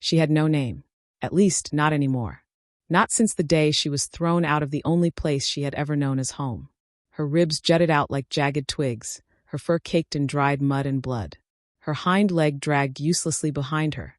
She had no name. At least, not anymore. Not since the day she was thrown out of the only place she had ever known as home. Her ribs jutted out like jagged twigs, her fur caked in dried mud and blood. Her hind leg dragged uselessly behind her,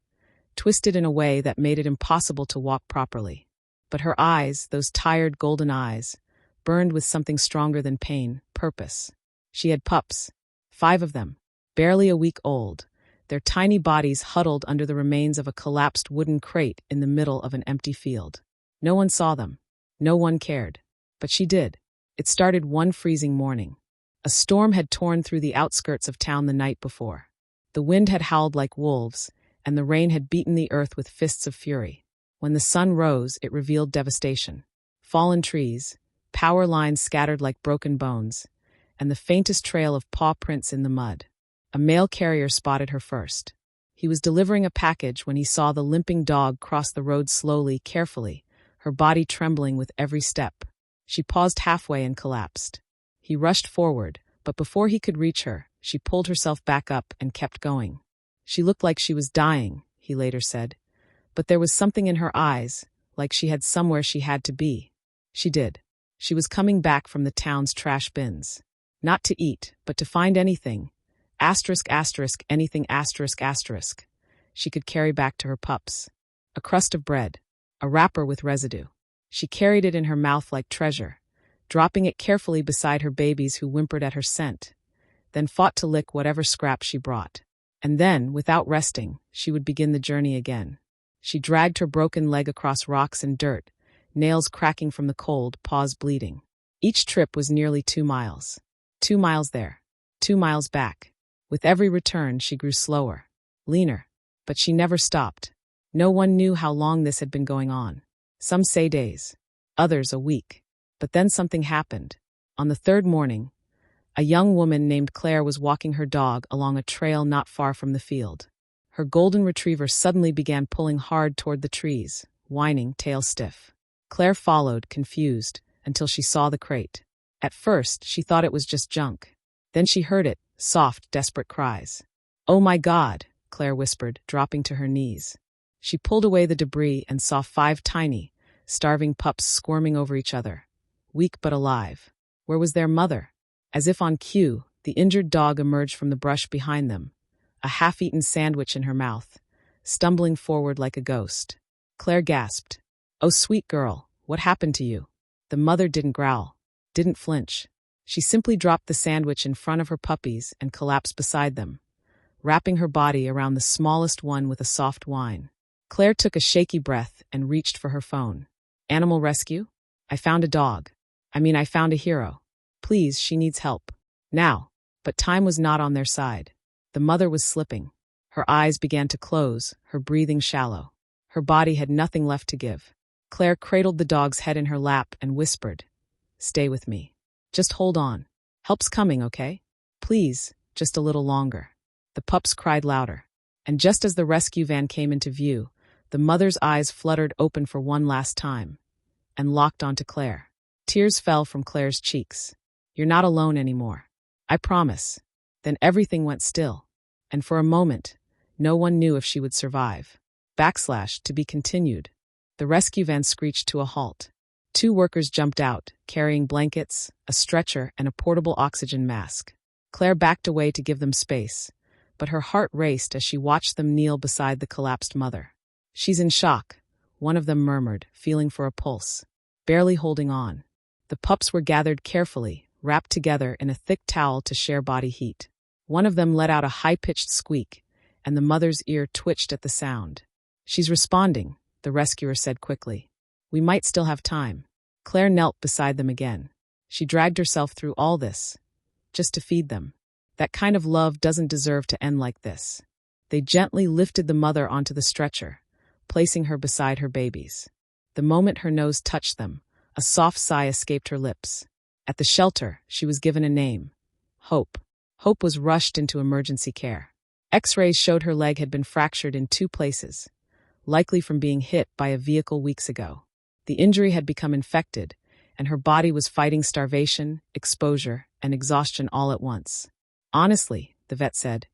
twisted in a way that made it impossible to walk properly. But her eyes, those tired golden eyes, burned with something stronger than pain, purpose. She had pups. 5 of them, barely a week old, their tiny bodies huddled under the remains of a collapsed wooden crate in the middle of an empty field. No one saw them. No one cared. But she did. It started one freezing morning. A storm had torn through the outskirts of town the night before. The wind had howled like wolves, and the rain had beaten the earth with fists of fury. When the sun rose, it revealed devastation. Fallen trees, power lines scattered like broken bones, and the faintest trail of paw prints in the mud. A mail carrier spotted her first. He was delivering a package when he saw the limping dog cross the road slowly, carefully, her body trembling with every step. She paused halfway and collapsed. He rushed forward, but before he could reach her, she pulled herself back up and kept going. She looked like she was dying, he later said, but there was something in her eyes, like she had somewhere she had to be. She did. She was coming back from the town's trash bins. Not to eat, but to find anything. Anything she could carry back to her pups. A crust of bread. A wrapper with residue. She carried it in her mouth like treasure, dropping it carefully beside her babies who whimpered at her scent, then fought to lick whatever scrap she brought. And then, without resting, she would begin the journey again. She dragged her broken leg across rocks and dirt, nails cracking from the cold, paws bleeding. Each trip was nearly 2 miles. 2 miles there. 2 miles back. With every return, she grew slower, leaner, but she never stopped. No one knew how long this had been going on. Some say days, others a week. But then something happened. On the 3rd morning, a young woman named Claire was walking her dog along a trail not far from the field. Her golden retriever suddenly began pulling hard toward the trees, whining, tail stiff. Claire followed, confused, until she saw the crate. At first, she thought it was just junk. Then she heard it, soft, desperate cries. "Oh my God," Claire whispered, dropping to her knees. She pulled away the debris and saw 5 tiny, starving pups squirming over each other, weak but alive. Where was their mother? As if on cue, the injured dog emerged from the brush behind them, a half-eaten sandwich in her mouth, stumbling forward like a ghost. Claire gasped. "Oh, sweet girl, what happened to you?" The mother didn't growl, didn't flinch. She simply dropped the sandwich in front of her puppies and collapsed beside them, wrapping her body around the smallest one with a soft whine. Claire took a shaky breath and reached for her phone. "Animal rescue? I found a dog. I found a hero. Please, she needs help. Now." But time was not on their side. The mother was slipping. Her eyes began to close, her breathing shallow. Her body had nothing left to give. Claire cradled the dog's head in her lap and whispered, "Stay with me. Just hold on. Help's coming, okay? Please, just a little longer." The pups cried louder. And just as the rescue van came into view, the mother's eyes fluttered open for one last time and locked onto Claire. Tears fell from Claire's cheeks. "You're not alone anymore. I promise." Then everything went still, and for a moment, no one knew if she would survive. To be continued. The rescue van screeched to a halt. 2 workers jumped out, carrying blankets, a stretcher, and a portable oxygen mask. Claire backed away to give them space, but her heart raced as she watched them kneel beside the collapsed mother. "She's in shock," one of them murmured, feeling for a pulse, barely holding on. The pups were gathered carefully, wrapped together in a thick towel to share body heat. One of them let out a high-pitched squeak, and the mother's ear twitched at the sound. "She's responding," the rescuer said quickly. "We might still have time." Claire knelt beside them again. She dragged herself through all this, just to feed them. That kind of love doesn't deserve to end like this. They gently lifted the mother onto the stretcher, placing her beside her babies. The moment her nose touched them, a soft sigh escaped her lips. At the shelter, she was given a name. Hope. Hope was rushed into emergency care. X-rays showed her leg had been fractured in 2 places, likely from being hit by a vehicle weeks ago. The injury had become infected, and her body was fighting starvation, exposure, and exhaustion all at once. "Honestly," the vet said,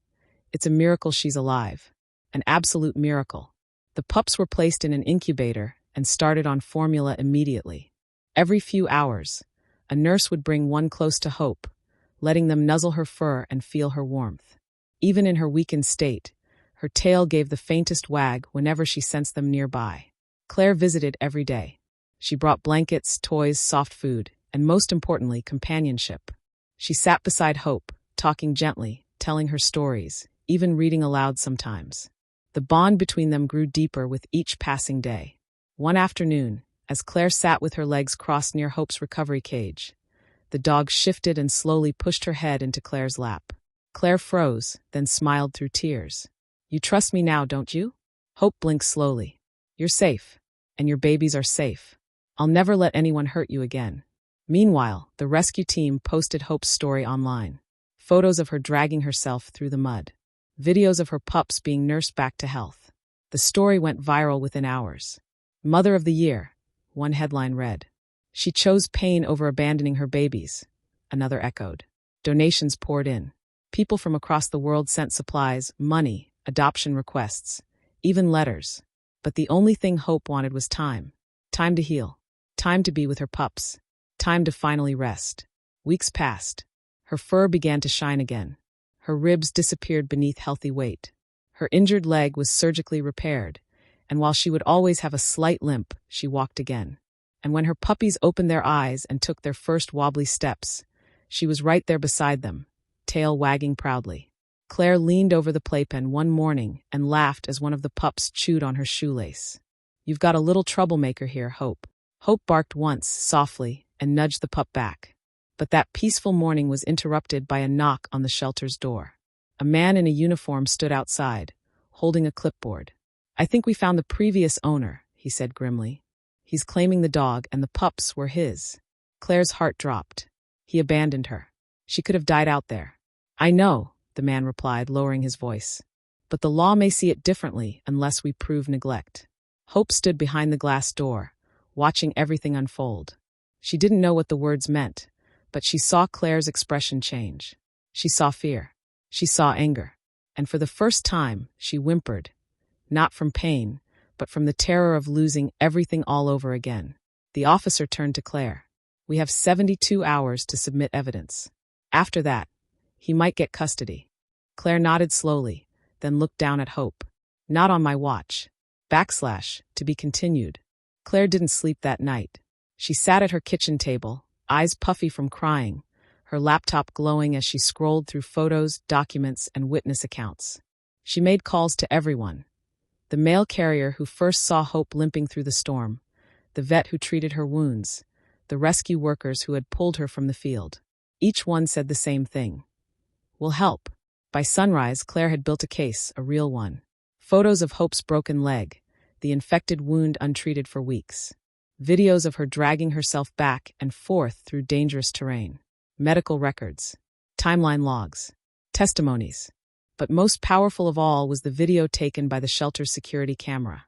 "it's a miracle she's alive. An absolute miracle." The pups were placed in an incubator and started on formula immediately. Every few hours, a nurse would bring one close to Hope, letting them nuzzle her fur and feel her warmth. Even in her weakened state, her tail gave the faintest wag whenever she sensed them nearby. Claire visited every day. She brought blankets, toys, soft food, and most importantly, companionship. She sat beside Hope, talking gently, telling her stories, even reading aloud sometimes. The bond between them grew deeper with each passing day. One afternoon, as Claire sat with her legs crossed near Hope's recovery cage, the dog shifted and slowly pushed her head into Claire's lap. Claire froze, then smiled through tears. "You trust me now, don't you?" Hope blinked slowly. "You're safe, and your babies are safe. I'll never let anyone hurt you again." Meanwhile, the rescue team posted Hope's story online. Photos of her dragging herself through the mud. Videos of her pups being nursed back to health. The story went viral within hours. "Mother of the Year," one headline read. "She chose pain over abandoning her babies," another echoed. Donations poured in. People from across the world sent supplies, money, adoption requests, even letters. But the only thing Hope wanted was time. Time to heal. Time to be with her pups. Time to finally rest. Weeks passed. Her fur began to shine again. Her ribs disappeared beneath healthy weight. Her injured leg was surgically repaired, and while she would always have a slight limp, she walked again. And when her puppies opened their eyes and took their first wobbly steps, she was right there beside them, tail wagging proudly. Claire leaned over the playpen one morning and laughed as one of the pups chewed on her shoelace. "You've got a little troublemaker here, Hope." Hope barked once, softly, and nudged the pup back. But that peaceful morning was interrupted by a knock on the shelter's door. A man in a uniform stood outside, holding a clipboard. "I think we found the previous owner," he said grimly. "He's claiming the dog, and the pups were his." Claire's heart dropped. He abandoned her. She could have died out there. "I know," the man replied, lowering his voice. "But the law may see it differently unless we prove neglect." Hope stood behind the glass door, watching everything unfold. She didn't know what the words meant, but she saw Claire's expression change. She saw fear. She saw anger. And for the first time, she whimpered, not from pain, but from the terror of losing everything all over again. The officer turned to Claire. "We have 72 hours to submit evidence. After that, he might get custody." Claire nodded slowly, then looked down at Hope. "Not on my watch. To be continued." Claire didn't sleep that night. She sat at her kitchen table, eyes puffy from crying, her laptop glowing as she scrolled through photos, documents, and witness accounts. She made calls to everyone. The mail carrier who first saw Hope limping through the storm, the vet who treated her wounds, the rescue workers who had pulled her from the field. Each one said the same thing. "We'll help." By sunrise, Claire had built a case, a real one. Photos of Hope's broken leg, the infected wound untreated for weeks. Videos of her dragging herself back and forth through dangerous terrain. Medical records. Timeline logs. Testimonies. But most powerful of all was the video taken by the shelter's security camera.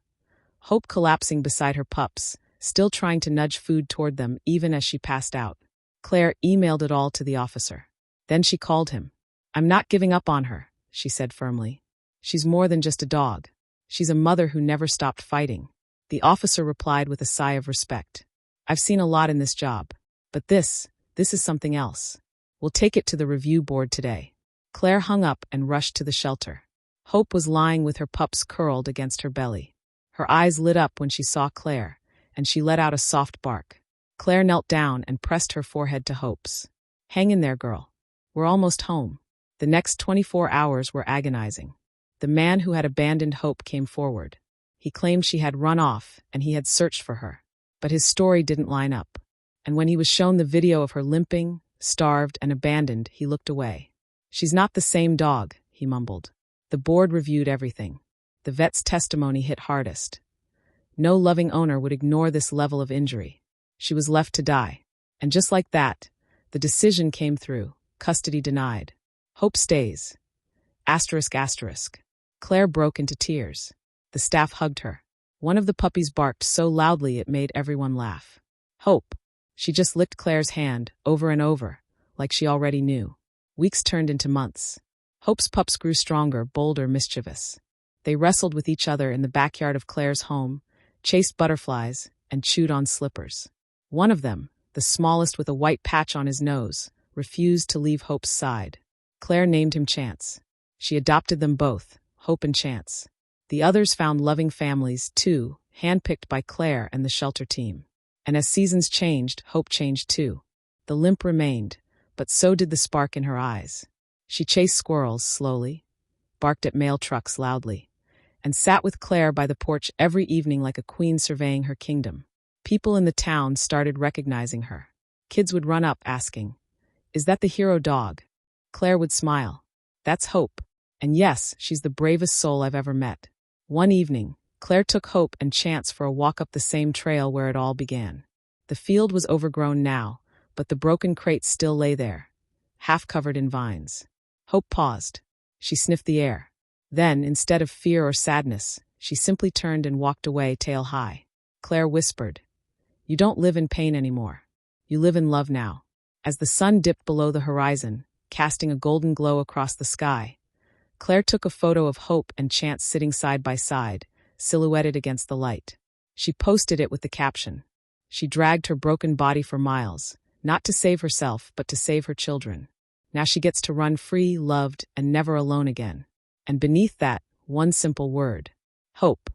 Hope collapsing beside her pups, still trying to nudge food toward them even as she passed out. Claire emailed it all to the officer. Then she called him. "I'm not giving up on her," she said firmly. "She's more than just a dog. She's a mother who never stopped fighting." The officer replied with a sigh of respect. "I've seen a lot in this job. But this is something else. We'll take it to the review board today." Claire hung up and rushed to the shelter. Hope was lying with her pups curled against her belly. Her eyes lit up when she saw Claire, and she let out a soft bark. Claire knelt down and pressed her forehead to Hope's. "Hang in there, girl. We're almost home." The next 24 hours were agonizing. The man who had abandoned Hope came forward. He claimed she had run off and he had searched for her. But his story didn't line up. And when he was shown the video of her limping, starved, and abandoned, he looked away. "She's not the same dog," he mumbled. The board reviewed everything. The vet's testimony hit hardest. No loving owner would ignore this level of injury. She was left to die. And just like that, the decision came through. Custody denied. Hope stays. Asterisk asterisk. Claire broke into tears. The staff hugged her. One of the puppies barked so loudly it made everyone laugh. Hope. She just licked Claire's hand over and over, like she already knew. Weeks turned into months. Hope's pups grew stronger, bolder, mischievous. They wrestled with each other in the backyard of Claire's home, chased butterflies, and chewed on slippers. One of them, the smallest with a white patch on his nose, refused to leave Hope's side. Claire named him Chance. She adopted them both, Hope and Chance. The others found loving families, too, handpicked by Claire and the shelter team. And as seasons changed, Hope changed too. The limp remained, but so did the spark in her eyes. She chased squirrels slowly, barked at mail trucks loudly, and sat with Claire by the porch every evening like a queen surveying her kingdom. People in the town started recognizing her. Kids would run up asking, "Is that the hero dog?" Claire would smile. "That's Hope. And yes, she's the bravest soul I've ever met." One evening, Claire took Hope and Chance for a walk up the same trail where it all began. The field was overgrown now, but the broken crate still lay there, half covered in vines. Hope paused. She sniffed the air. Then, instead of fear or sadness, she simply turned and walked away tail high. Claire whispered, "You don't live in pain anymore. You live in love now." As the sun dipped below the horizon, casting a golden glow across the sky, Claire took a photo of Hope and Chance sitting side by side, silhouetted against the light. She posted it with the caption, "She dragged her broken body for miles, not to save herself, but to save her children. Now she gets to run free, loved, and never alone again." And beneath that, one simple word, Hope.